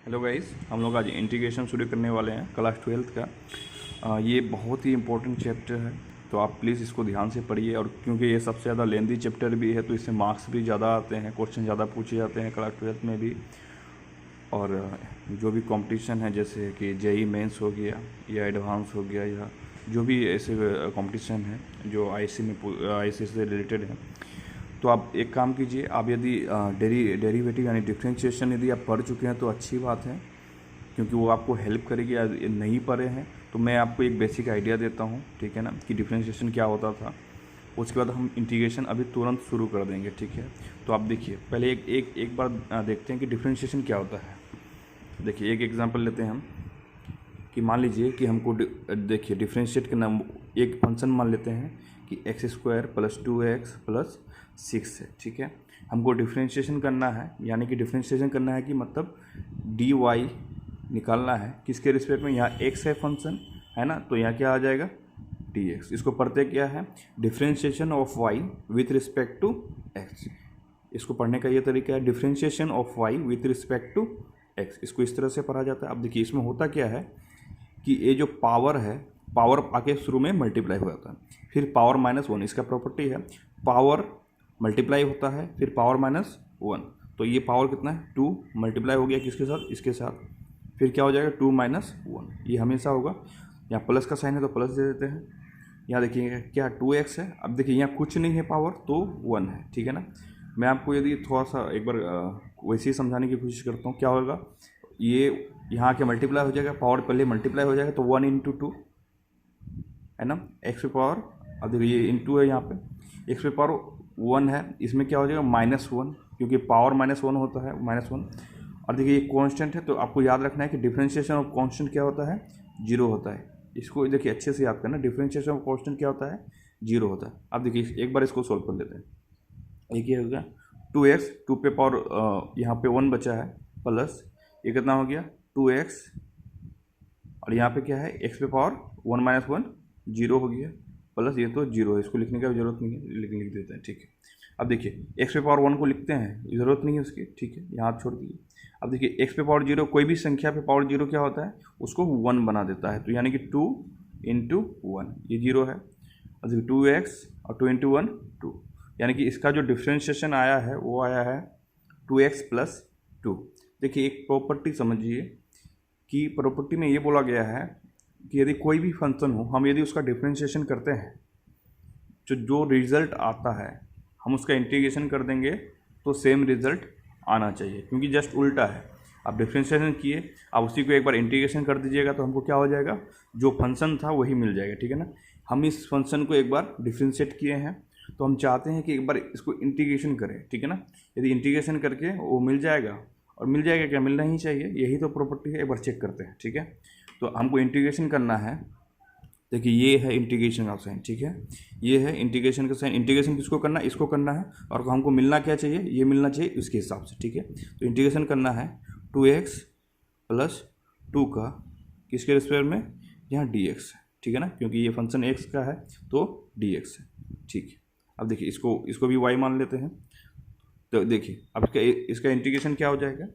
Hello guys, हम लोग आज इंटीग्रेशन शुरू करने वाले हैं क्लास 12th का। ये बहुत ही इम्पोर्टेंट चैप्टर है, तो आप प्लीज़ इसको ध्यान से पढ़िए। और क्योंकि ये सबसे ज़्यादा लेंदी चैप्टर भी है, तो इससे मार्क्स भी ज़्यादा आते हैं, क्वेश्चन ज़्यादा पूछे जाते हैं क्लास 12th में भी। और जो भी कंपटीशन है, जैसे कि जेई मेंस हो गया या एडवांस हो गया, या जो भी ऐसे कंपटीशन है जो आईसी से रिलेटेड है, तो आप एक काम कीजिए। आप यदि डेरिवेटिव यानी डिफ्रेंशिएशन यदि आप पढ़ चुके हैं तो अच्छी बात है, क्योंकि वो आपको हेल्प करेगी। यदि नहीं पढ़े हैं तो मैं आपको एक बेसिक आइडिया देता हूँ, ठीक है ना, कि डिफ्रेंशिएशन क्या होता था। उसके बाद हम इंटीग्रेशन अभी तुरंत शुरू कर देंगे, ठीक है। तो आप देखिए, पहले एक बार देखते हैं कि डिफ्रेंशिएशन क्या होता है। देखिए, एक एग्जांपल लेते हैं हम, कि मान लीजिए कि हमको देखिए डिफ्रेंशिएट करना, एक फंक्शन मान लेते हैं कि x² + 2x + 6 है, ठीक है। हमको डिफ्रेंशिएशन करना है, यानी कि डिफ्रेंशिएशन करना है कि मतलब dy निकालना है किसके रिस्पेक्ट में। यहाँ x है फंक्शन, है ना, तो यहाँ क्या आ जाएगा dx। इसको पढ़ते क्या है, differentiation of y with respect to x। इसको पढ़ने का ये तरीका है, differentiation of y with respect to x। इसको इस तरह से पढ़ा जाता है। अब देखिए, इसमें होता क्या है कि ये जो पावर है, पावर आके शुरू में मल्टीप्लाई हो जाता है, फिर पावर -1, इसका प्रॉपर्टी है। पावर मल्टीप्लाई होता है, फिर पावर -1, तो ये पावर कितना है 2 मल्टीप्लाई हो गया किसके साथ, इसके साथ, फिर क्या हो जाएगा 2 - 1, ये हमेशा होगा। यहाँ प्लस का साइन है तो प्लस दे देते हैं। यहाँ देखिए क्या 2x है। अब देखिए यहाँ कुछ नहीं है पावर, तो 1 है, ठीक है ना। मैं आपको यदि थोड़ा सा एक बार वैसे ही समझाने की कोशिश करता हूँ, क्या होगा, ये यहाँ के मल्टीप्लाई हो जाएगा, पावर पहले मल्टीप्लाई हो जाएगा, तो 1 × 2 है ना, x पे पावर। अब देखिए ये इंटू है, यहाँ पे x पे पावर 1 है, इसमें क्या हो जाएगा -1, क्योंकि पावर -1 होता है, -1। और देखिए ये कांस्टेंट है, तो आपको याद रखना है कि डिफरेंशिएशन ऑफ कांस्टेंट क्या होता है, 0 होता है। इसको देखिए अच्छे से याद करना, डिफरेंशिएशन ऑफ कांस्टेंट क्या होता है, 0 होता है। अब देखिए एक बार इसको सोल्व कर लेते हैं। एक ये हो गया 2x, 2 पे पावर यहाँ पे 1 बचा है, प्लस ये कितना हो गया 2x, और यहाँ पे क्या है x पे पावर 1 - 1 0 हो गया, प्लस ये तो 0 है, इसको लिखने की जरूरत नहीं है, लिख देते हैं, ठीक है। अब देखिए x पे पावर 1 को लिखते हैं, ज़रूरत नहीं है उसकी, ठीक है, यहाँ छोड़ दीजिए। अब देखिए x पे पावर 0, कोई भी संख्या पे पावर 0 क्या होता है, उसको 1 बना देता है, तो यानी कि 2 × 1, ये 0 है। और देखिए 2x और 2 × 1 2, यानी कि इसका जो डिफ्रेंशिएशन आया है वो आया है 2x + 2। देखिए एक प्रॉपर्टी समझिए, कि प्रॉपर्टी में ये बोला गया है कि यदि कोई भी फंक्शन हो, हम यदि उसका डिफ्रेंशिएशन करते हैं, जो रिजल्ट आता है हम उसका इंटीग्रेशन कर देंगे तो सेम रिजल्ट आना चाहिए, क्योंकि जस्ट उल्टा है। आप डिफ्रेंशिएशन किए, आप उसी को एक बार इंटीग्रेशन कर दीजिएगा, तो हमको क्या हो जाएगा, जो फंक्शन था वही मिल जाएगा, ठीक है ना। हम इस फंक्शन को एक बार डिफ्रेंशिएट किए हैं, तो हम चाहते हैं कि एक बार इसको इंटीग्रेशन करें, ठीक है ना। यदि इंटीग्रेशन करके वो मिल जाएगा, और मिल जाएगा क्या, मिलना ही चाहिए, यही तो प्रॉपर्टी है। एक बार चेक करते हैं, ठीक है। तो हमको इंटीग्रेशन करना है। देखिए ये है इंटीग्रेशन का साइन, ठीक है, ये है इंटीग्रेशन का साइन। इंटीग्रेशन किसको करना है, इसको करना है, और हमको मिलना क्या चाहिए, ये मिलना चाहिए इसके हिसाब से, ठीक है। तो इंटीग्रेशन करना है 2x + 2 का किसके रिस्पेक्ट में, यहाँ dx है, ठीक है ना, क्योंकि ये फंक्शन x का है तो dx है, ठीक है। अब देखिए इसको भी y मान लेते हैं। तो देखिए अब इसका इंटीग्रेशन क्या हो जाएगा।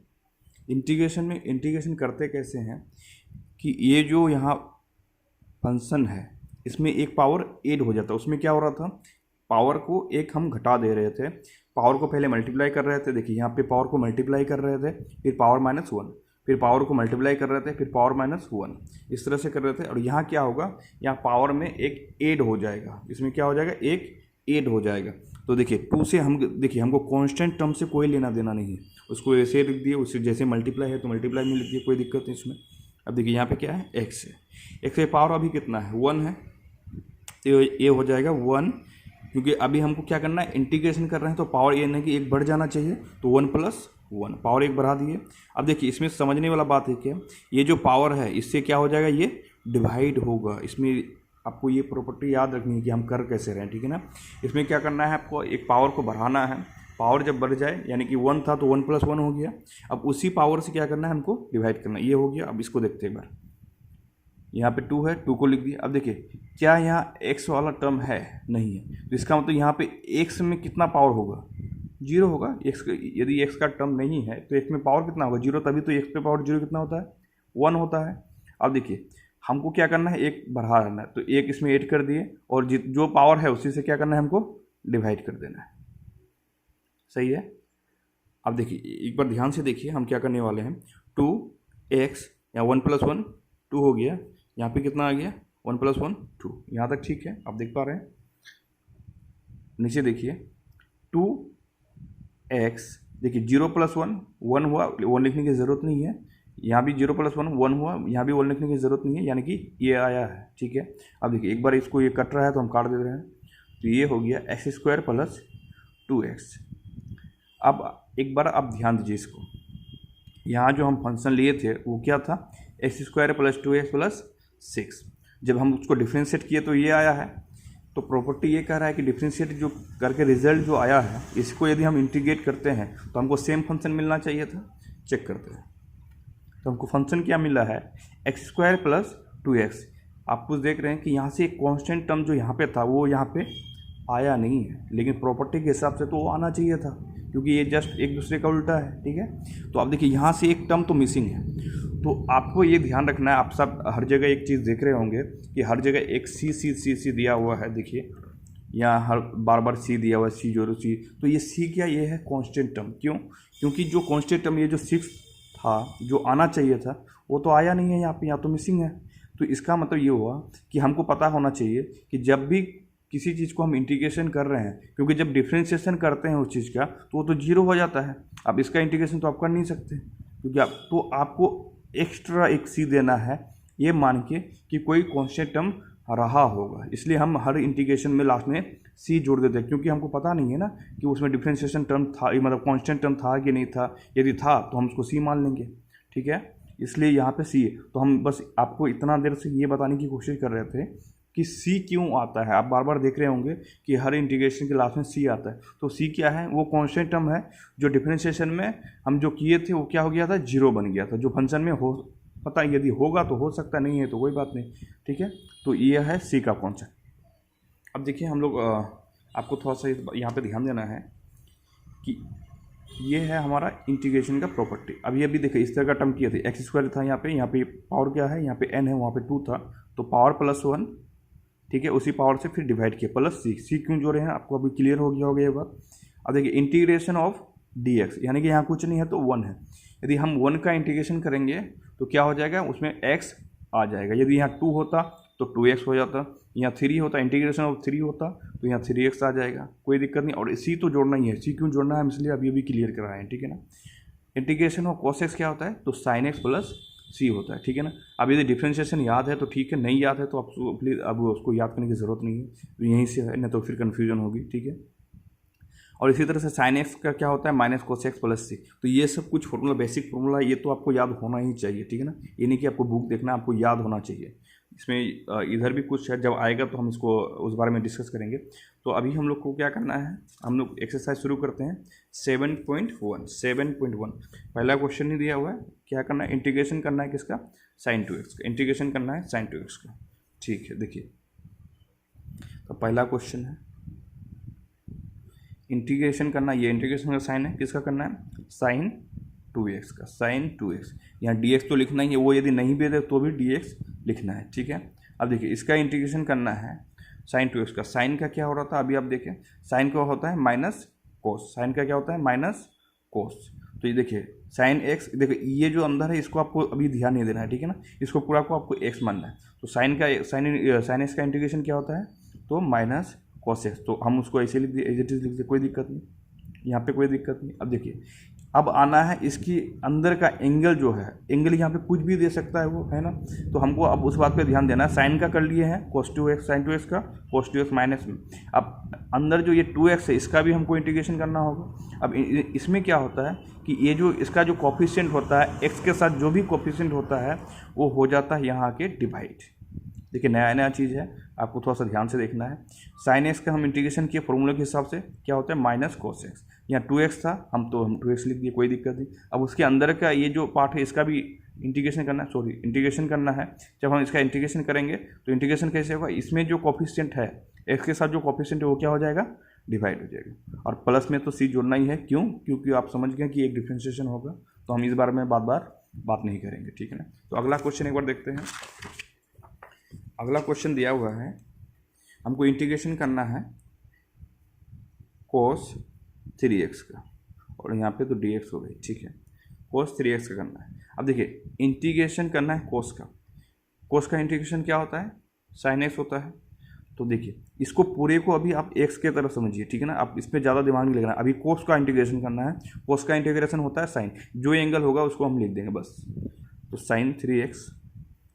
इंटीग्रेशन में इंटीग्रेशन करते कैसे हैं, कि ये जो यहाँ फंक्शन है इसमें एक पावर ऐड हो जाता है। उसमें क्या हो रहा था, पावर को एक हम घटा दे रहे थे, पावर को पहले मल्टीप्लाई कर रहे थे। देखिए यहाँ पे पावर को मल्टीप्लाई कर रहे थे, फिर पावर -1, फिर पावर को मल्टीप्लाई कर रहे थे, फिर पावर -1, इस तरह से कर रहे थे। और यहाँ क्या होगा, यहाँ पावर में एक ऐड हो जाएगा, इसमें क्या हो जाएगा, एक ऐड हो जाएगा। तो देखिए 2 से हम, देखिए हमको कांस्टेंट टर्म से कोई लेना देना नहीं है, उसको ऐसे लिख दिए, उससे जैसे मल्टीप्लाई है तो मल्टीप्लाई में लिख दिए, कोई दिक्कत नहीं इसमें। अब देखिए यहाँ पे क्या है, x है, x पे पावर अभी कितना है 1 है, तो ये हो जाएगा 1, क्योंकि अभी हमको क्या करना है, इंटीग्रेशन कर रहे हैं, तो पावर ये नहीं कि एक बढ़ जाना चाहिए, तो 1 + 1 पावर एक बढ़ा दिए। अब देखिए इसमें समझने वाला बात है क्या, ये जो पावर है इससे क्या हो जाएगा, ये डिवाइड होगा। इसमें आपको ये प्रॉपर्टी याद रखनी है कि हम कर कैसे रहे हैं, ठीक है ना। इसमें क्या करना है, आपको एक पावर को बढ़ाना है, पावर जब बढ़ जाए, यानी कि 1 था तो 1 + 1 हो गया, अब उसी पावर से क्या करना है, हमको डिवाइड करना है, ये हो गया। अब इसको देखते हैं एक बार, यहाँ पे 2 है, 2 को लिख दिया। अब देखिए क्या यहाँ x वाला टर्म है, नहीं है, तो इसका मतलब यहाँ पे x में कितना पावर होगा, जीरो होगा। एक्स यदि एक्स का टर्म नहीं है तो एक्स में पावर कितना होगा, जीरो, तभी तो एक्स पे पावर जीरो कितना होता है, 1 होता है। अब देखिए हमको क्या करना है, एक बढ़ा करना है, तो एक इसमें ऐड कर दिए और जो पावर है उसी से क्या करना है, हमको डिवाइड कर देना है। सही है। अब देखिए एक बार ध्यान से देखिए हम क्या करने वाले हैं, 2x या 1 + 1 2 हो गया, यहाँ पे कितना आ गया 1 + 1 2, यहाँ तक ठीक है, आप देख पा रहे हैं। नीचे देखिए 2x, देखिए 0 + 1 1 हुआ, 1 लिखने की ज़रूरत नहीं है, यहाँ भी 0 + 1 1 हुआ, यहाँ भी 1 लिखने की ज़रूरत नहीं है, यानी कि ये आया है। ठीक है। अब देखिए एक बार इसको ये कट रहा है तो हम काट दे रहे हैं, तो ये हो गया x² + 2x। अब एक बार आप ध्यान दीजिए इसको, यहाँ जो हम फंक्शन लिए थे वो क्या था, x² + 2x + 6। जब हम उसको डिफ्रेंशिएट किए तो ये आया है, तो प्रॉपर्टी ये कह रहा है कि डिफ्रेंशिएट जो करके रिजल्ट जो आया है इसको यदि हम इंटीग्रेट करते हैं तो हमको सेम फंक्शन मिलना चाहिए था। चेक करते हैं, तो हमको फंक्शन क्या मिला है, x² + 2x। आप कुछ देख रहे हैं कि यहाँ से एक कांस्टेंट टर्म जो यहाँ पे था वो यहाँ पे आया नहीं है, लेकिन प्रॉपर्टी के हिसाब से तो वो आना चाहिए था, क्योंकि ये जस्ट एक दूसरे का उल्टा है। ठीक है। तो आप देखिए यहाँ से एक टर्म तो मिसिंग है, तो आपको ये ध्यान रखना है। आप सब हर जगह एक चीज़ देख रहे होंगे कि हर जगह एक सी दिया हुआ है। देखिए यहाँ हर बार सी दिया हुआ है, C0 तो ये सी क्या, ये है कांस्टेंट टर्म। क्यों, क्योंकि जो कांस्टेंट टर्म ये जो 6 था जो आना चाहिए था वो तो आया नहीं है, यहाँ पे यहाँ तो मिसिंग है। तो इसका मतलब ये हुआ कि हमको पता होना चाहिए कि जब भी किसी चीज़ को हम इंटीग्रेशन कर रहे हैं, क्योंकि जब डिफ्रेंशिएशन करते हैं उस चीज़ का तो वो तो जीरो हो जाता है। अब इसका इंटीग्रेशन तो आप कर नहीं सकते, क्योंकि आपको एक्स्ट्रा एक सी देना है, ये मान के कि कोई कांस्टेंट टर्म रहा होगा, इसलिए हम हर इंटीग्रेशन में लास्ट में सी जोड़ देते हैं, क्योंकि हमको पता नहीं है ना कि उसमें डिफ्रेंशिएशन टर्म था, मतलब कांस्टेंट टर्म था कि नहीं था। यदि था तो हम उसको सी मान लेंगे। ठीक है। इसलिए यहाँ पे सी, तो हम बस आपको इतना देर से ये बताने की कोशिश कर रहे थे कि सी क्यों आता है। आप बार बार देख रहे होंगे कि हर इंटीग्रेशन के लास्ट में सी आता है, तो सी क्या है, वो कांस्टेंट टर्म है जो डिफरेंशिएशन में हम जो किए थे वो क्या हो गया था, जीरो बन गया था, जो फंक्शन में हो पता यदि होगा तो हो सकता, नहीं है तो कोई बात नहीं। ठीक है। तो ये है सी का कॉन्सेप्ट। अब देखिए हम लोग आपको थोड़ा सा यहाँ पे ध्यान देना है कि ये है हमारा इंटीग्रेशन का प्रॉपर्टी। अब ये भी देखिए इस तरह का टर्म किया था, x² था यहाँ पे पावर क्या है, यहाँ पे n है, वहाँ पे 2 था, तो पावर +1। ठीक है। उसी पावर से फिर डिवाइड किया प्लस सी क्यों जोड़े हैं, आपको अभी क्लियर हो गया होगा ये बात। अब देखिए इंटीग्रेशन ऑफ dx, यानी कि यहाँ कुछ नहीं है तो 1 है। यदि हम 1 का इंटीग्रेशन करेंगे तो क्या हो जाएगा, उसमें x आ जाएगा। यदि यहाँ 2 होता तो 2x हो जाता, यहाँ 3 होता, इंटीग्रेशन ऑफ 3 होता तो यहाँ 3x आ जाएगा, कोई दिक्कत नहीं। और सी तो जोड़ना ही है, सी क्यों जोड़ना है हम इसलिए अभी क्लियर कराए हैं। ठीक है ना। इंटीग्रेशन ऑफ cos x क्या होता है, तो sin x + c होता है। ठीक है ना। अब यदि डिफ्रेंशिएशन याद है तो ठीक है, नहीं याद है तो आप प्लीज़ अब उसको याद करने की ज़रूरत नहीं है, तो यहीं से है, नहीं तो फिर कन्फ्यूजन होगी। ठीक है। और इसी तरह से sin x का क्या होता है, -cos x + c। तो ये सब कुछ फॉर्मूला, बेसिक फॉर्मूला, ये तो आपको याद होना ही चाहिए। ठीक है ना। ये नहीं कि आपको बुक देखना, आपको याद होना चाहिए। इसमें इधर भी कुछ है, जब आएगा तो हम इसको उस बारे में डिस्कस करेंगे। तो अभी हम लोग को क्या करना है, हम लोग एक्सरसाइज शुरू करते हैं 7.1। पहला क्वेश्चन ही दिया हुआ है, क्या करना है, इंटीग्रेशन करना है किसका, sin 2x का इंटीग्रेशन करना है, sin 2x का। ठीक है। देखिए तो पहला क्वेश्चन है इंटीग्रेशन करना, ये इंटीग्रेशन का साइन है, किसका करना है, sin 2x का, sin 2x। यहाँ dx तो लिखना ही है, वो यदि नहीं भी दे तो भी dx लिखना है। ठीक है। अब देखिए इसका इंटीग्रेशन करना है sin 2x का। साइन का क्या हो रहा था, अभी आप देखें, साइन का होता है -cos, साइन का क्या होता है, -cos। तो ये देखिए sin x, देखिए ये जो अंदर है इसको आपको अभी ध्यान नहीं देना है। ठीक है ना। इसको पूरा को आपको x मानना है। तो sin x का इंटीग्रेशन क्या होता है, तो -cos x। तो हम उसको ऐसे लिख दिए, एज इट इज लिख दिए, कोई दिक्कत नहीं, यहाँ पे कोई दिक्कत नहीं। अब देखिए अब आना है इसकी अंदर का एंगल जो है, एंगल यहाँ पे कुछ भी दे सकता है वो, है ना। तो हमको अब उस बात पे ध्यान देना है। साइन का कर लिए हैं cos 2x, sin 2x का cos 2x माइनस में। अब अंदर जो ये 2x है इसका भी हमको इंटीग्रेशन करना होगा। अब इसमें क्या होता है कि ये जो इसका जो कोफिशिएंट होता है, x के साथ जो भी कोफिशिएंट होता है वो हो जाता है यहाँ के डिवाइड। देखिए नया चीज़ है, आपको थोड़ा सा ध्यान से देखना है। sin x का हम इंटीग्रेशन किए फॉर्मूले के हिसाब से, क्या होता है, -cos x। यहाँ 2x था, हम 2x लिख दिए, कोई दिक्कत नहीं। अब उसके अंदर का ये जो पार्ट है इसका भी इंटीग्रेशन करना है, इंटीग्रेशन करना है। जब हम इसका इंटीग्रेशन करेंगे तो इंटीग्रेशन कैसे होगा, इसमें जो कोफिशिएंट है, x के साथ जो कोफिशिएंट है वो क्या हो जाएगा, डिवाइड हो जाएगा। और प्लस में तो सी जोड़ना ही है, क्यों? क्योंकि आप समझ गए कि एक डिफ्रेंशिएशन होगा, तो हम इस बारे में बात नहीं करेंगे, ठीक है ना। तो अगला क्वेश्चन एक बार देखते हैं। अगला क्वेश्चन दिया हुआ है, हमको इंटीग्रेशन करना है cos 3x का, और यहाँ पे तो dx हो गई, ठीक है। cos 3x का करना है। अब देखिए इंटीग्रेशन करना है cos का इंटीग्रेशन क्या होता है? sin x होता है। तो देखिए इसको पूरे को अभी आप x के तरफ समझिए, ठीक है ना। आप इस पर ज़्यादा दिमाग नहीं लगाना। अभी cos का इंटीग्रेशन करना है। cos का इंटीग्रेशन होता है sin, जो एंगल होगा उसको हम लिख देंगे बस। तो sin 3x,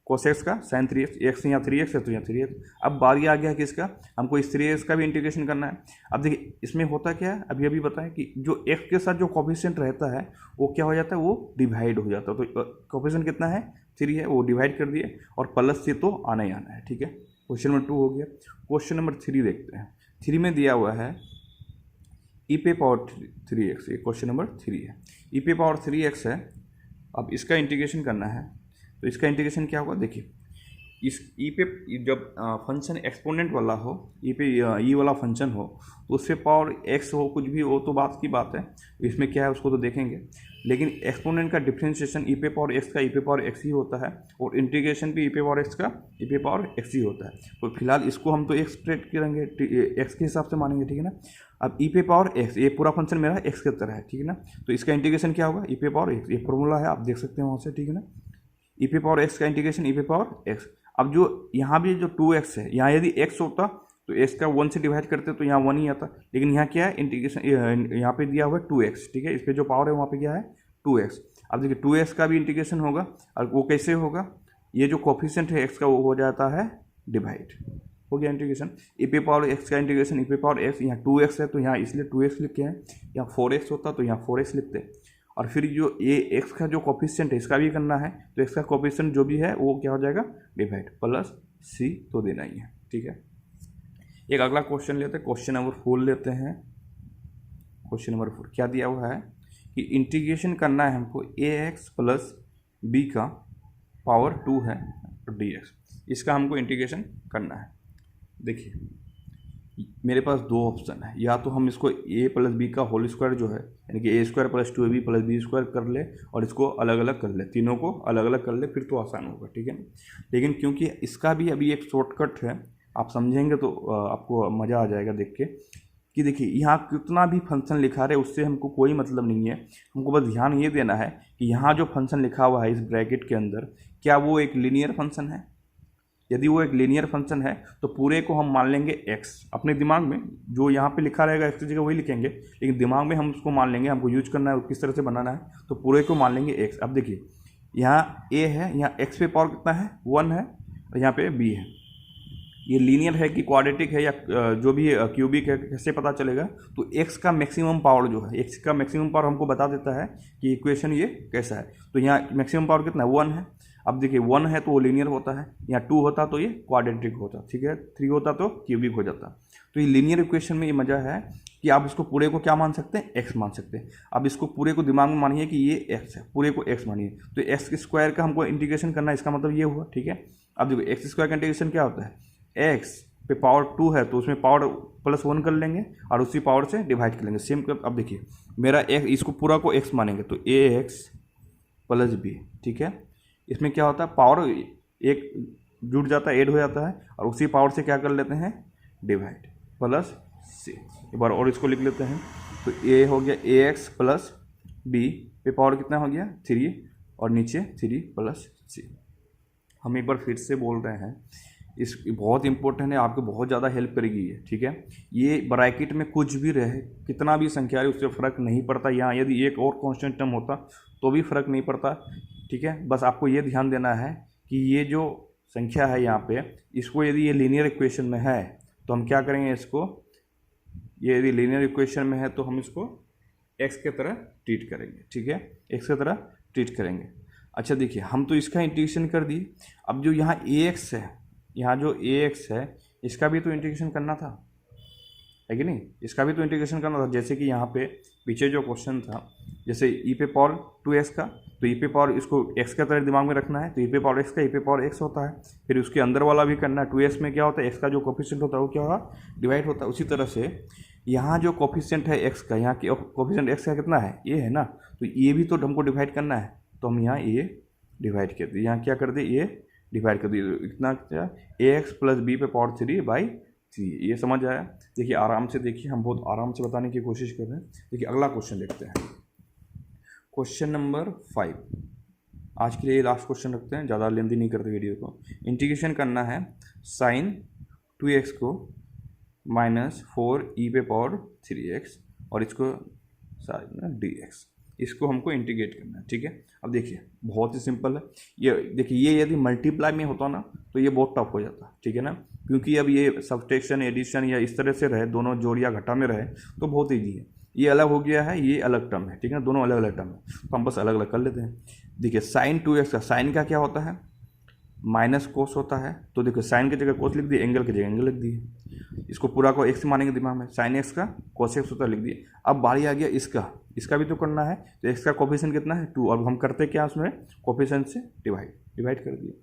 cos x का sin 3x, x यहाँ 3x है तो यहाँ 3x। अब बारी आ गया किसका? हमको इस 3x का भी इंटीग्रेशन करना है। अब देखिए इसमें होता क्या है, अभी बताएं कि जो x के साथ जो कोफिशिएंट रहता है वो क्या हो जाता है, वो डिवाइड हो जाता है। तो कोफिशिएंट कितना है? 3 है, वो डिवाइड कर दिए, और प्लस से तो आना ही आना है, ठीक है। क्वेश्चन नंबर 2 हो गया। क्वेश्चन नंबर 3 देखते हैं। 3 में दिया हुआ है e पे पावर 3x, ये क्वेश्चन नंबर 3 है। e पे पावर 3x है। अब इसका इंटीग्रेशन करना है, तो इसका इंटीग्रेशन क्या होगा? देखिए इस ई पे जब फंक्शन एक्सपोनेंट वाला हो, ई पे ई वाला फंक्शन हो, तो उससे पावर एक्स हो, कुछ भी हो, तो बात की बात है। इसमें क्या है उसको तो देखेंगे, लेकिन एक्सपोनेंट का डिफ्रेंशिएशन ई पे पावर एक्स का ई पे पावर एक्स ही होता है, और इंटीग्रेशन भी ई पे पावर एक्स का ई पे पावर एक्स ही होता है। तो फिलहाल इसको हम तो एक्स ट्रेट करेंगे, एक्स के हिसाब से मानेंगे, ठीक है ना। अब ई पे पावर एक्स, ये पूरा फंक्शन मेरा एक्स की तरह है, ठीक है ना। तो इसका इंटीग्रेशन क्या होगा? ई पे पावर एक्स, ये फॉर्मूला है, आप देख सकते हैं वहाँ से, ठीक है ना। ई पे पावर एक्स का इंटीग्रेशन ई पे पावर एक्स। अब जो यहाँ भी जो 2x है, यहाँ यदि x होता तो x का 1 से डिवाइड करते तो यहाँ 1 ही आता, लेकिन यहाँ क्या है? इंटीग्रेशन यहाँ पे दिया हुआ है 2x, ठीक है। इस पर जो पावर है वहाँ पे क्या है? 2x। अब देखिए 2x का भी इंटीग्रेशन होगा, और वो कैसे होगा? ये जो कोफिशिएंट है x का वो हो जाता है डिवाइड, हो गया इंटीग्रेशन। ई पे पावर x का इंटीग्रेशन ई पे पावर x, यहाँ 2x है तो यहाँ इसलिए 2x लिखे हैं, यहाँ 4x होता तो यहाँ 4x लिखते। और फिर जो ये x का जो कोफिशिएंट है इसका भी करना है, तो x का कोफिशिएंट जो भी है वो क्या हो जाएगा? डिवाइड, प्लस c तो देना ही है, ठीक है। एक अगला क्वेश्चन लेते हैं, क्वेश्चन नंबर 4 लेते हैं। क्वेश्चन नंबर 4 क्या दिया हुआ है कि इंटीग्रेशन करना है हमको ax प्लस b का पावर 2 है और dx, इसका हमको इंटीग्रेशन करना है। देखिए मेरे पास 2 ऑप्शन है, या तो हम इसको a प्लस बी का होल स्क्वायर जो है, यानी कि a² plus 2ab plus B square कर ले, और इसको अलग अलग कर ले, तीनों को अलग अलग कर ले, फिर तो आसान होगा, ठीक है। लेकिन क्योंकि इसका भी अभी एक शॉर्टकट है, आप समझेंगे तो आपको मज़ा आ जाएगा देख के, कि देखिए यहाँ कितना भी फंक्शन लिखा रहे उससे हमको कोई मतलब नहीं है। हमको बस ध्यान ये देना है कि यहाँ जो फंक्शन लिखा हुआ है इस ब्रैकेट के अंदर, क्या वो एक लीनियर फंक्शन है? यदि वो एक लीनियर फंक्शन है तो पूरे को हम मान लेंगे x। अपने दिमाग में जो यहाँ पे लिखा रहेगा x की जगह वही लिखेंगे, लेकिन दिमाग में हम उसको मान लेंगे, हमको यूज करना है किस तरह से बनाना है, तो पूरे को मान लेंगे x। अब देखिए यहाँ a है, यहाँ x पे पावर कितना है? 1 है, और यहाँ पे b है। ये लीनियर है कि क्वाड्रेटिक है या जो भी क्यूबिक है, कैसे पता चलेगा? तो x का मैक्सिमम पावर जो है, x का मैक्सिमम पावर हमको बता देता है कि इक्वेशन ये कैसा है। तो यहाँ मैक्सिमम पावर कितना है? 1 है। अब देखिए 1 है तो वो लीनियर होता है, यहाँ 2 होता तो ये क्वाड्रेटिक होता, ठीक है। 3 होता तो क्यूबिक हो जाता। तो ये लीनियर इक्वेशन में ये मज़ा है कि आप इसको पूरे को क्या मान सकते हैं? x मान सकते हैं। अब इसको पूरे को दिमाग में मानिए कि ये x है, पूरे को x मानिए, तो x स्क्वायर का हमको इंटीग्रेशन करना है, इसका मतलब ये हुआ, ठीक है। अब देखो x स्क्वायर का इंटीग्रेशन क्या होता है? x पे पावर 2 है तो उसमें पावर प्लस 1 कर लेंगे और उसी पावर से डिवाइड कर लेंगे, सेम कर। अब देखिए मेरा x, इसको पूरा को x मानेंगे तो ax प्लस b, ठीक है। इसमें क्या होता है? पावर एक जुड़ जाता है, ऐड हो जाता है, और उसी पावर से क्या कर लेते हैं? Divide, plus c। एक बार और इसको लिख लेते हैं, तो a हो गया ax प्लस b पे पावर कितना हो गया? 3, और नीचे 3 प्लस c। हम एक बार फिर से बोल रहे हैं, इस बहुत इंपॉर्टेंट है, आपको बहुत ज़्यादा हेल्प करेगी ये, ठीक है। ये ब्रैकेट में कुछ भी रहे, कितना भी संख्या है, उससे फ़र्क नहीं पड़ता। यहाँ यदि एक और कांस्टेंट टर्म होता तो भी फ़र्क नहीं पड़ता, ठीक है। बस आपको ये ध्यान देना है कि ये जो संख्या है यहाँ पे, इसको यदि ये लीनियर इक्वेशन में है तो हम क्या करेंगे? इसको, ये यदि लीनियर इक्वेशन में है तो हम इसको x के तरह ट्रीट करेंगे, ठीक है, x के तरह ट्रीट करेंगे। अच्छा देखिए हम तो इसका इंटीग्रेशन कर दिए, अब जो यहाँ ax है, यहाँ जो ax है इसका भी तो इंटीग्रेशन करना था, है कि नहीं? इसका भी तो इंटीग्रेशन करना था। जैसे कि यहाँ पे पीछे जो क्वेश्चन था, जैसे ई पे पावर 2x का, तो ई पे पावर इसको x का तरह दिमाग में रखना है, तो ई पे पावर x का ई पे पावर x होता है। फिर उसके अंदर वाला भी करना है, 2x में क्या होता है? x का जो कोफिशिएंट होता है वो क्या होगा? डिवाइड होता है। उसी तरह से यहाँ जो कोफिशिएंट है एक्स का, यहाँ की कोफिशिएंट एक्स का कितना है, ए है ना, तो ये भी तो हमको डिवाइड करना है, तो हम यहाँ ए डिवाइड कर दिए, यहाँ क्या कर दिए, ए डिवाइड कर दिए, इतना क्या, ए एक्स प्लस बी पे पावर 3/3। ये समझ आया। देखिए आराम से देखिए, हम बहुत आराम से बताने की कोशिश कर रहे हैं। देखिए अगला क्वेश्चन देखते हैं, क्वेश्चन नंबर 5। आज के लिए लास्ट क्वेश्चन रखते हैं, ज़्यादा लेंथी नहीं करते वीडियो को। इंटीग्रेशन करना है साइन 2x को -4e⁴x और इसको साइन dx, इसको हमको इंटीग्रेट करना है। ठीक है, अब देखिए बहुत ही सिंपल है। ये देखिए, ये यदि मल्टीप्लाई में होता ना तो ये बहुत टफ हो जाता, ठीक है ना, क्योंकि अब ये सब्सट्रैक्शन एडिशन या इस तरह से रहे, दोनों जोड़ियाँ घटा में रहे तो बहुत ईजी है। ये अलग हो गया है, ये अलग टर्म है, ठीक है ना, दोनों अलग अलग टर्म है, तो हम बस अलग अलग कर लेते हैं। देखिए साइन 2x का, साइन का क्या होता है, माइनस कोस होता है, तो देखो साइन की जगह कोस लिख दिए, एंगल की जगह एंगल लिख दिए, इसको पूरा को एक्स मानेंगे दिमाग में, साइन एक्स का कोस एक्स होता है लिख दिए। अब बारी आ गया इसका भी तो करना है, तो एक्स का कोफिशिएंट कितना है 2, और हम करते क्या उसमें, कोफिशिएंट से डिवाइड कर दिए।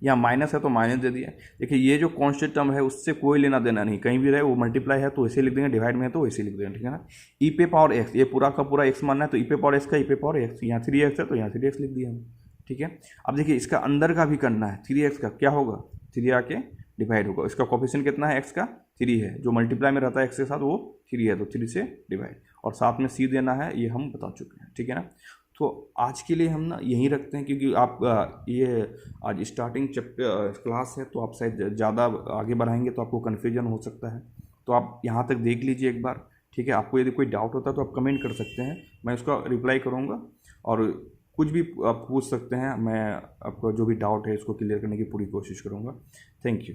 यहाँ माइनस है तो माइनस दे दिया। देखिए ये जो कॉन्स्टेंट टर्म है उससे कोई लेना देना नहीं, कहीं भी रहे, वो मल्टीप्लाई है तो वैसे लिख देंगे, डिवाइड में है तो वैसे लिख देंगे, ठीक है ना। ई पे पावर एक्स, ये पूरा का पूरा एक्स मानना है, तो ई पे पावर एक्स का ई पे पावर एक्स, यहाँ 3x है तो यहाँ 3x लिख दिया हम, ठीक है। अब देखिए इसका अंदर का भी करना है, 3x का क्या होगा, 3 आके डिवाइड होगा, इसका कोफिशिएंट कितना है, x का 3 है, जो मल्टीप्लाई में रहता है x के साथ वो 3 है, तो 3 से डिवाइड, और साथ में c देना है, ये हम बता चुके हैं, ठीक है ना। तो आज के लिए हम ना यहीं रखते हैं, क्योंकि आप ये आज स्टार्टिंग चैप्टर क्लास है, तो आप शायद ज़्यादा आगे बढ़ाएंगे तो आपको कन्फ्यूजन हो सकता है, तो आप यहाँ तक देख लीजिए एक बार, ठीक है। आपको यदि कोई डाउट होता है तो आप कमेंट कर सकते हैं, मैं उसका रिप्लाई करूँगा, और कुछ भी आप पूछ सकते हैं, मैं आपका जो भी डाउट है इसको क्लियर करने की पूरी कोशिश करूँगा। Thank you.